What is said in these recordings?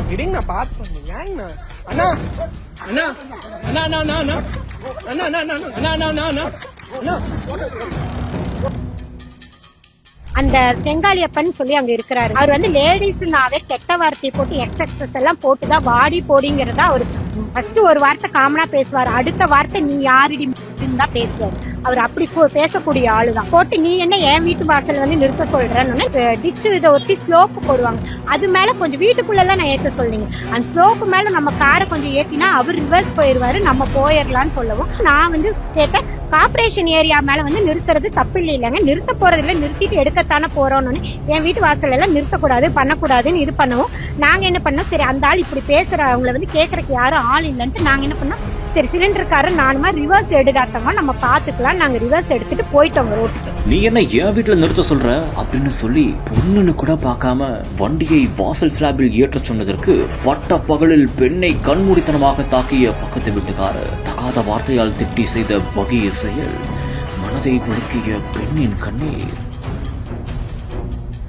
விடுங்க பாத்து பண்ணுங்க அண்ணா அண்ணா அண்ணா அண்ணா அண்ணா அண்ணா அண்ணா அண்ணா அண்ணா அண்ணா அண்ணா அண்ணா அண்ணா அந்த செங்காலியப்பன் சொல்லி அங்க இருக்கிறாரு. அவர் வந்து லேடிஸ்னாவே கெட்ட வார்த்தை போட்டு எக்ஸஸ் எல்லாம் போட்டுதான் வாடி போடிங்கிறதா அவர் ஃபர்ஸ்ட் ஒரு வார்த்தை காமனா பேசுவார். அடுத்த வார்த்தை நீ யாருடி தான் பேசுவார். அவர் அப்படி பேசக்கூடிய ஆளுதான். போட்டு நீ என்ன என் வீட்டு வாசல் வந்து நிறுத்த சொல்றேன்னு டிச்சு இதை ஒட்டி ஸ்லோப்பு போடுவாங்க. அது மேல கொஞ்சம் வீட்டுக்குள்ள எல்லாம் நான் ஏற்ற சொல்றீங்க. அந்த ஸ்லோப்பு மேல நம்ம காரை கொஞ்சம் ஏத்தினா அவர் ரிவர்ஸ் போயிருவாரு, நம்ம போயிடலான்னு சொல்லவும் நான் வந்து கேட்டேன். கார்பரேஷன் ஏரியா மேல வந்து நிறுத்துறது தப்பு இல்லைங்க, நிறுத்த போறது இல்லை, நிறுத்திட்டு எடுக்கத்தானே போறோம்னு என் வீட்டு வாசல் எல்லாம் நிறுத்தக்கூடாது பண்ணக்கூடாதுன்னு இது பண்ணுவோம். நாங்க என்ன பண்ணோம், சரி அந்த ஆள் இப்படி பேசுற அவங்கள வந்து கேட்கறதுக்கு யாரும் ஆள் இல்லைன்ட்டு நாங்க என்ன பண்ணோம், சரி சிலிண்டருக்காரன் நானுமா ரிவர்ஸ் எடுடாட்டமா நம்ம பாத்துக்கலாம், நாங்க ரிவர்ஸ் எடுத்துட்டு போயிட்டோம் ரோட்டுக்கு. நீ என்ன என் வீட்டுல நிறுத்த சொல்ற அப்படின்னு சொல்லி பொண்ணுன்னு கூட பார்க்காம வண்டியை வாசல் ஸ்லாபில் ஏற்ற சொன்னதற்கு பட்ட பகலில் பெண்ணை கண்மூடித்தனமாக தாக்கிய பக்கத்து வீட்டுக்காரர் தகாத வார்த்தையால் திட்டி செய்த பகிய செயல் மனதை உலுக்கிய பெண்ணின் கண்ணீர்.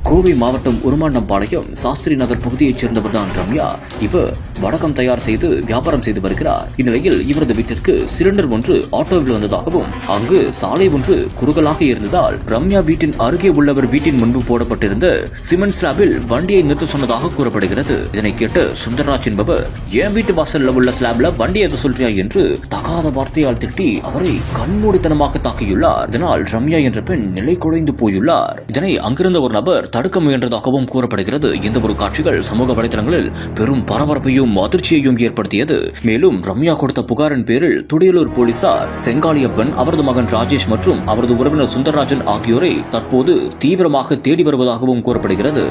கோவை மாவட்டம் உருமாண்டம்பாளையம் சாஸ்திரி நகர் பகுதியைச் சேர்ந்தவர்தான் ரம்யா. இவர் வடகம் தயார் செய்து வியாபாரம் செய்து வருகிறார். இந்நிலையில் இவரது வீட்டிற்கு சிலிண்டர் ஒன்று ஆட்டோவில் வந்ததாகவும் அங்கு சாலை ஒன்று குறுகலாக இருந்ததால் ரம்யா வீட்டின் அருகே உள்ளவர் வீட்டின் முன்பு போடப்பட்டிருந்த சிமெண்ட் ஸ்லாபில் வண்டியை நிறுத்த சொன்னதாக கூறப்படுகிறது. இதனை கேட்டு சுந்தரராஜ் என்பவர் என் வீட்டு வாசல்ல உள்ள ஸ்லாப்ல வண்டி எதை சொல்றியா என்று தகாத வார்த்தையால் திட்டி அவரை கண்மூடித்தனமாக தாக்கியுள்ளார். இதனால் ரம்யா என்ற பெண் நிலை குலைந்து போயுள்ளார். இதனை அங்கிருந்த ஒரு நபர் தடுக்க முயன்றதாகவும் கூறப்படுகிறது. இந்த ஒரு காட்சிகள் சமூக வலைதளங்களில் பெரும் பரபரப்பையும் அதிர்ச்சியையும் ஏற்படுத்தியது. மேலும் ரம்யா கொடுத்த புகாரின் பேரில் துடியலூர் போலீசார் செங்காலியப்பன், அவரது மகன் ராஜேஷ் மற்றும் அவரது உறவினர் சுந்தரராஜன் ஆகியோரை தற்போது தீவிரமாக தேடி வருவதாகவும் கூறப்படுகிறது.